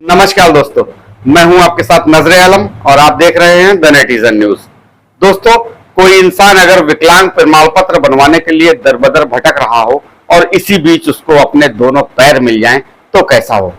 नमस्कार दोस्तों, मैं हूं आपके साथ नजरे आलम और आप देख रहे हैं द नेटिजन न्यूज। दोस्तों, कोई इंसान अगर विकलांग प्रमाण पत्र बनवाने के लिए दर-बदर भटक रहा हो और इसी बीच उसको अपने दोनों पैर मिल जाएं तो कैसा हो।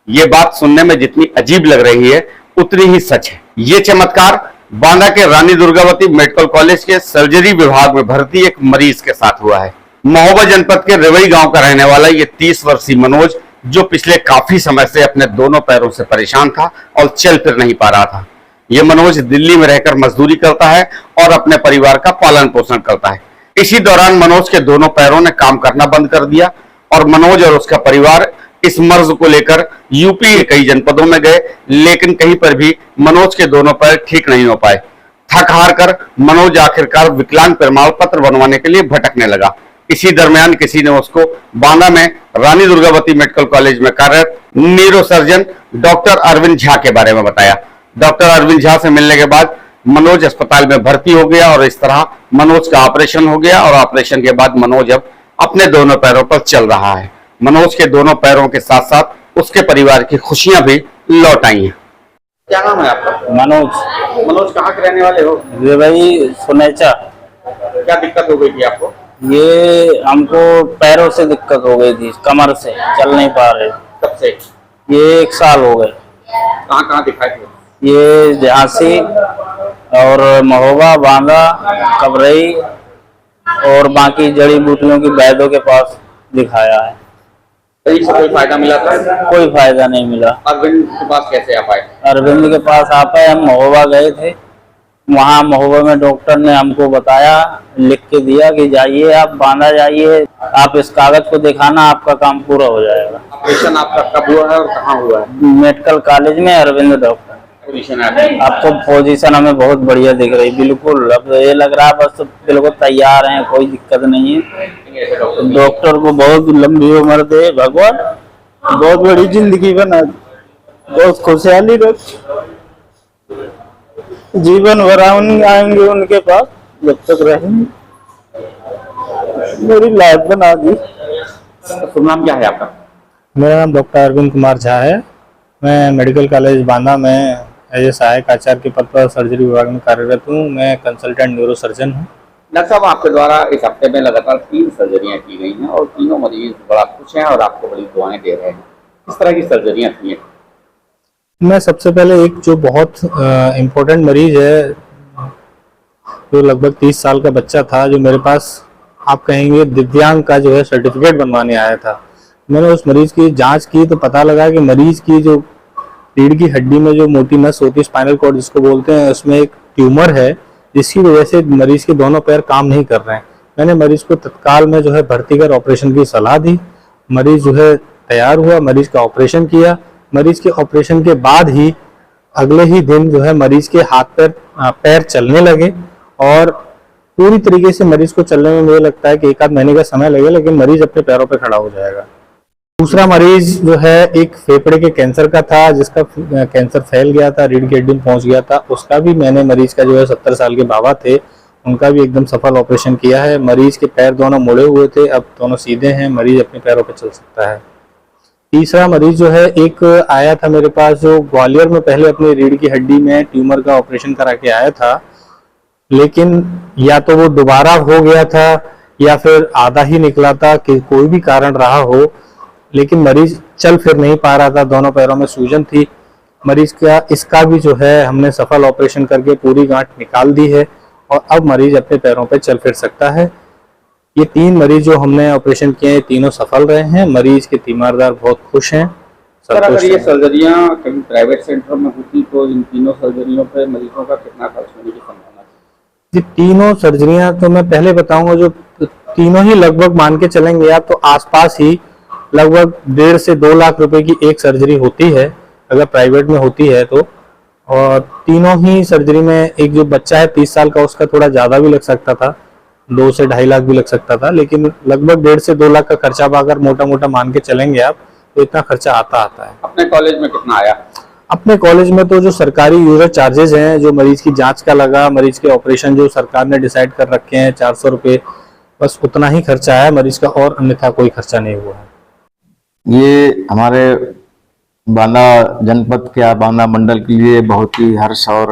ये बात सुनने में जितनी अजीब लग रही है उतनी ही सच है। ये चमत्कार बांदा के रानी दुर्गावती मेडिकल कॉलेज के सर्जरी विभाग में भर्ती एक मरीज के साथ हुआ है। महोबा जनपद के रेवई गांव का रहने वाला ये 30 वर्षीय मनोज, जो पिछले काफी समय से अपने दोनों पैरों से परेशान था और चल फिर नहीं पा रहा था। ये मनोज दिल्ली में रहकर मजदूरी करता है और अपने परिवार का पालन पोषण करता है। इसी दौरान मनोज के दोनों पैरों ने काम करना बंद कर दिया और मनोज और उसका परिवार इस मर्ज को लेकर यूपी के कई जनपदों में गए, लेकिन कहीं पर भी मनोज के दोनों पैर ठीक नहीं हो पाए। थक हार कर मनोज आखिरकार विकलांग प्रमाण पत्र बनवाने के लिए भटकने लगा। इसी दरमियान किसी ने उसको बांदा में रानी दुर्गावती मेडिकल कॉलेज में कार्यरत न्यूरोसर्जन डॉक्टर अरविंद झा के बारे में बताया। डॉक्टर अरविंद झा से मिलने के बाद मनोज अस्पताल में भर्ती हो गया और इस तरह मनोज का ऑपरेशन हो गया और ऑपरेशन के बाद मनोज अब अपने दोनों पैरों पर चल रहा है। मनोज के दोनों पैरों के साथ साथ उसके परिवार की खुशियां भी लौट आई हैं। क्या नाम है आपका? मनोज। मनोज कहाँ के रहने वाले हो? ये भाई सुनेचा। क्या दिक्कत हो गई थी आपको? ये हमको पैरों से दिक्कत हो गई थी, कमर से चल नहीं पा रहे। कब से? ये 1 साल हो गए। कहाँ कहाँ दिखाई थे? ये झांसी और महोबा, बांदा, कबरई और बाकी जड़ी बूटियों की वैद्यों के पास दिखाया है। कहीं से कोई फायदा मिला था? कोई फायदा नहीं मिला। अरविंद के पास कैसे आप आए? अरविंद के पास आ पाए, हम महोबा गए थे। वहाँ महोबा में डॉक्टर ने हमको बताया, लिख के दिया कि जाइए आप बांदा जाइए, आप इस कागज को दिखाना, आपका काम पूरा हो जाएगा। ऑपरेशन आपका कब हुआ है और कहाँ हुआ है? मेडिकल कॉलेज में अरविंद डॉक्टर। पोजीशन है आपको पोजीशन हमें बहुत बढ़िया दिख रही, बिल्कुल। अब ये लग रहा है बस बिल्कुल तैयार हैं, कोई दिक्कत नहीं है। डॉक्टर को बहुत लंबी उम्र दे भगवान, बहुत बड़ी जिंदगी बना, बहुत खुशहाली रख, जीवन भर आएंगे उनके पास जब तक रहेंगे। मेरी लाइफ बना दी। तो नाम क्या है आपका? मेरा नाम डॉक्टर अरविंद कुमार झा है। मैं मेडिकल कॉलेज बांदा में एज ए सहायक आचार्य के पद पर सर्जरी विभाग में कार्यरत हूँ। मैं कंसल्टेंट न्यूरो सर्जन हूँ। डॉक्टर साहब, आपके द्वारा इस हफ्ते में लगातार 3 सर्जरियां की गई हैं और तीनों मरीज बड़ा खुश हैं और आपको बड़ी दुआएं दे रहे हैं। किस तरह की सर्जरियां की हैं? मैं सबसे पहले एक जो बहुत इम्पोर्टेंट मरीज है, जो लगभग 30 साल का बच्चा था, जो मेरे पास आप कहेंगे दिव्यांग का जो है सर्टिफिकेट बनवाने आया था। मैंने उस मरीज की जांच की तो पता लगा कि मरीज की जो रीढ़ की हड्डी में जो मोटी नस होती है, स्पाइनल कॉर्ड जिसको बोलते हैं, उसमें एक ट्यूमर है, जिसकी वजह से मरीज के दोनों पैर काम नहीं कर रहे हैं। मैंने मरीज को तत्काल में जो है भर्ती कर ऑपरेशन की सलाह दी। मरीज जो है तैयार हुआ, मरीज का ऑपरेशन किया। मरीज के ऑपरेशन के बाद ही अगले ही दिन जो है मरीज के हाथ पैर चलने लगे और पूरी तरीके से मरीज को चलने में मुझे लगता है कि 1 आध महीने का समय लगेगा, लेकिन मरीज अपने पैरों पर खड़ा हो जाएगा। दूसरा मरीज जो है एक फेफड़े के कैंसर का था, जिसका कैंसर फैल गया था, रीढ़ की हड्डी में पहुंच गया था। उसका भी मैंने मरीज का जो है 70 साल के बाबा थे, उनका भी एकदम सफल ऑपरेशन किया है। मरीज के पैर दोनों मुड़े हुए थे, अब दोनों सीधे हैं, मरीज अपने पैरों पर चल सकता है। तीसरा मरीज जो है एक आया था मेरे पास, जो ग्वालियर में पहले अपनी रीढ़ की हड्डी में ट्यूमर का ऑपरेशन करा के आया था, लेकिन या तो वो दोबारा हो गया था या फिर आधा ही निकला था, कि कोई भी कारण रहा हो, लेकिन मरीज चल फिर नहीं पा रहा था, दोनों पैरों में सूजन थी। मरीज का इसका भी जो है हमने सफल ऑपरेशन करके पूरी गांठ निकाल दी है और अब मरीज अपने पैरों पे चल फिर सकता है। ये 3 मरीज जो हमने ऑपरेशन किए हैं, तीनों सफल रहे हैं। मरीज के तीमारदार बहुत खुश हैं। अगर ये सर्जरियां कहीं प्राइवेट सेंटर में होती तो इन तीनों सर्जरियों पे मरीजों का कितना खर्च होने की संभावना है? ये तीनों सर्जरियां तो मैं पहले बताऊंगा, जो तीनों ही लगभग मान के चलेंगे आप तो आसपास ही लगभग 1.5 से 2 लाख रुपए की एक सर्जरी होती है, अगर प्राइवेट में होती है तो। और तीनों ही सर्जरी में एक जो बच्चा है 30 साल का, उसका थोड़ा ज्यादा भी लग सकता था, 2 से 2.5 लाख भी लग सकता था, लेकिन लगभग 1.5 से 2 लाख का खर्चा अगर मोटा मोटा मान के चलेंगे आप तो इतना खर्चा आता है। अपने कॉलेज में कितना आया? अपने कॉलेज में तो जो सरकारी यूजर चार्जेस हैं, जो मरीज की जांच का लगा, मरीज के ऑपरेशन जो सरकार ने डिसाइड कर रखे हैं 400 रुपये, बस उतना ही खर्चा है मरीज का, और अन्यथा कोई खर्चा नहीं हुआ है। ये हमारे बांदा जनपद के बांदा मंडल के लिए बहुत ही हर्ष और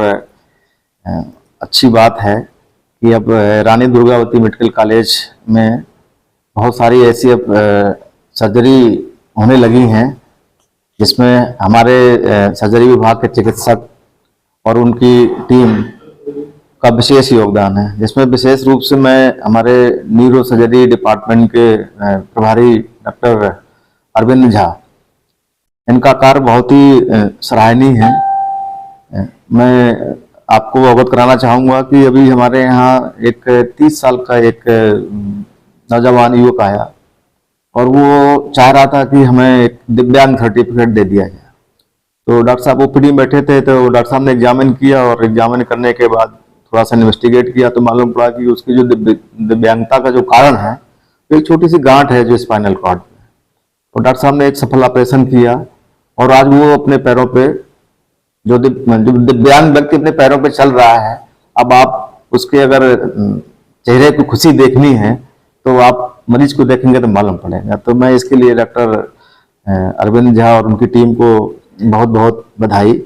अच्छी बात है कि अब रानी दुर्गावती मेडिकल कॉलेज में बहुत सारी ऐसी अब सर्जरी होने लगी हैं जिसमें हमारे सर्जरी विभाग के चिकित्सक और उनकी टीम का विशेष योगदान है, जिसमें विशेष रूप से मैं हमारे न्यूरो सर्जरी डिपार्टमेंट के प्रभारी डॉक्टर अरविंद झा, इनका कार्य बहुत ही सराहनीय है। मैं आपको अवगत कराना चाहूँगा कि अभी हमारे यहाँ एक 30 साल का एक नौजवान युवक आया और वो चाह रहा था कि हमें एक दिव्यांग सर्टिफिकेट दे दिया जाए। तो डॉक्टर साहब ओपीडी में बैठे थे, तो डॉक्टर साहब ने एग्जामिन किया और एग्जामिन करने के बाद थोड़ा सा इन्वेस्टिगेट किया तो मालूम पड़ा कि उसकी जो दिव्यांगता का जो कारण है तो एक छोटी सी गांठ है जो स्पाइनल कॉर्ड पे। तो डॉक्टर साहब ने एक सफल ऑपरेशन किया और आज वो अपने पैरों पे जो दिव्यांग व्यक्ति अपने पैरों पे चल रहा है। अब आप उसके अगर चेहरे की खुशी देखनी है तो आप मरीज को देखेंगे तो मालूम पड़ेगा। तो मैं इसके लिए डॉक्टर अरविंद झा और उनकी टीम को बहुत बहुत बधाई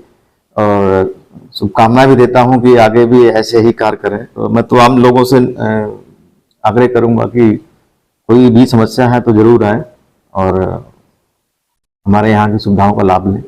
और शुभकामनाएं भी देता हूं कि आगे भी ऐसे ही कार्य करें। तो मैं तो आम लोगों से आग्रह करूंगा कि कोई भी समस्या है तो जरूर आए और हमारे यहाँ की सुविधाओं का लाभ लें।